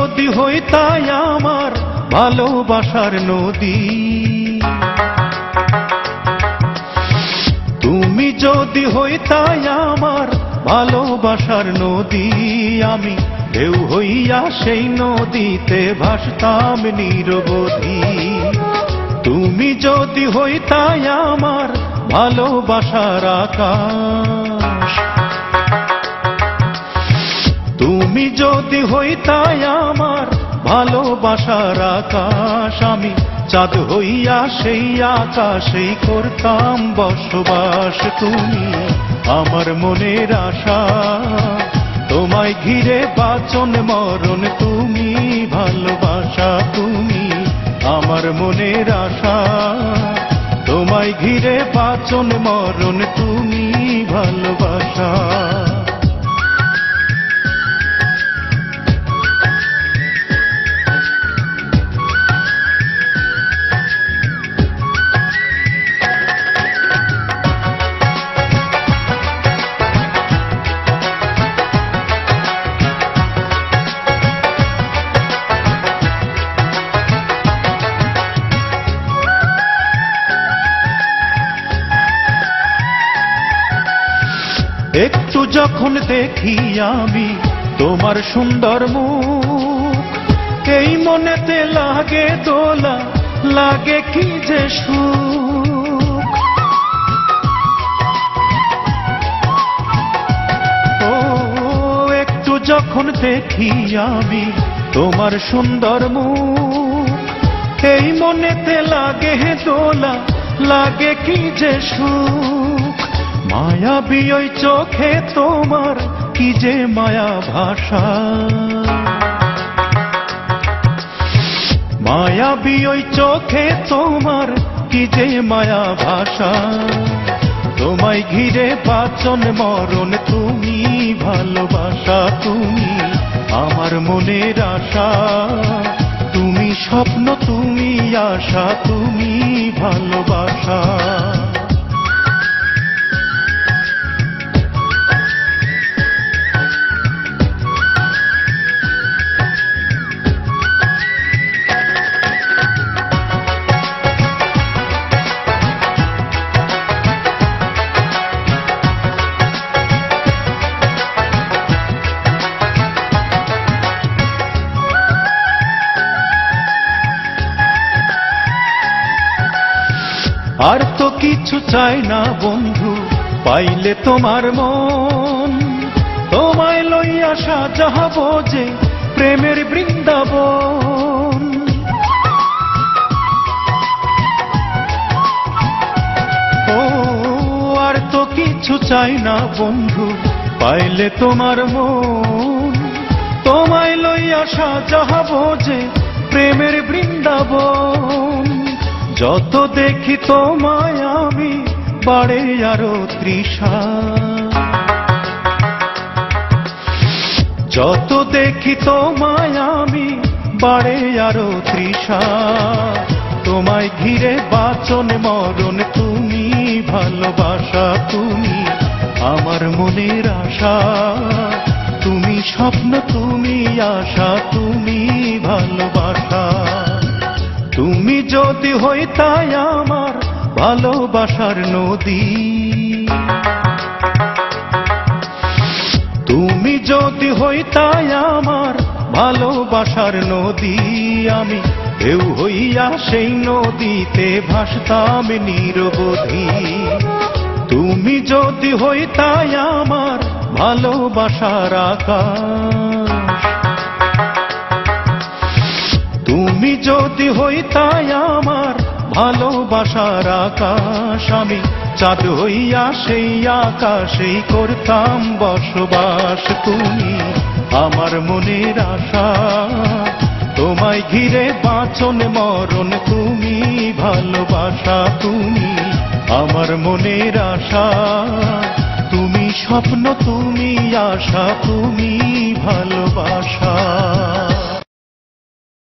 যদি হইতাই আমার ভালোবাসার নদী, তুমি যদি হইতাই আমার ভালোবাসার নদী, আমি ঢেউ হইয়া সেই নদীতে ভাসতাম নিরবধি। তুমি যদি হইতাই আমার ভালোবাসার আকাশ, তুমি যদি হইতাই আমার ভালোবাসার আকাশ, আমি চাঁদ হইয়া সেই আকাশেই করতাম বসবাস। তুমি আমার মনের আশা, তোমায় ঘিরে বাঁচন মরণ, তুমি ভালোবাসা। তুমি আমার মনের আশা, তোমায় ঘিরে বাঁচন মরণ, তুমি ভালোবাসা। একটু যখন দেখি আমি তোমার সুন্দর মুখ, এই মনেতে লাগে দোলা, লাগে কি যে সুখ। ও একটু যখন দেখি আমি তোমার সুন্দর মুখ, এই মনেতে লাগে দোলা, লাগে কি যে সুখ। মায়াবী ওই চোখে তোমার কি যে মায়া ভাষা, মায়াবী ওই চোখে তোমার কি যে মায়া ভাষা। তোমায় ঘিরে বাঁচন মরণ, তুমি ভালোবাসা। তুমি আমার মনের আশা, তুমি স্বপ্ন, তুমি আশা, তুমি ভালোবাসা। আর তো কিছু চাই না বন্ধু, পাইলে তোমার মন, তোমায় লইয়া সাজাবো যে প্রেমের বৃন্দাবন। ও আর তো কিছু চাই না বন্ধু, পাইলে তোমার মন, তোমায় লইয়া সাজাবো যে প্রেমের বৃন্দাবন। যত দেখি তোমায় আমি বাড়ে আরো তৃষা, যত দেখি তোমায় আমি বাড়ে আরো তৃষা। তোমায় ঘিরে বাঁচন মরণ, তুমি ভালোবাসা। তুমি আমার মনের আশা, তুমি স্বপ্ন, তুমি আশা, তুমি ভালোবাসা। তুমি যদি হইতাই আমার ভালোবাসার নদী, তুমি যদি হইতাই আমার ভালোবাসার নদী, আমি ঢেউ হইয়া সেই নদীতে ভাসতাম নিরবধি। তুমি যদি হইতাই আমার ভালোবাসার আকাশ, তুমি যদি হইতাই আমার ভালোবাসার আকাশ, আমি চাঁদ হইয়া সেই আকাশেই করতাম বসবাস। তুমি আমার মনের আশা, তোমায় ঘিরে বাঁচন মরণ, তুমি ভালোবাসা। তুমি আমার মনের আশা, তুমি স্বপ্ন, তুমি আশা, তুমি ভালোবাসা।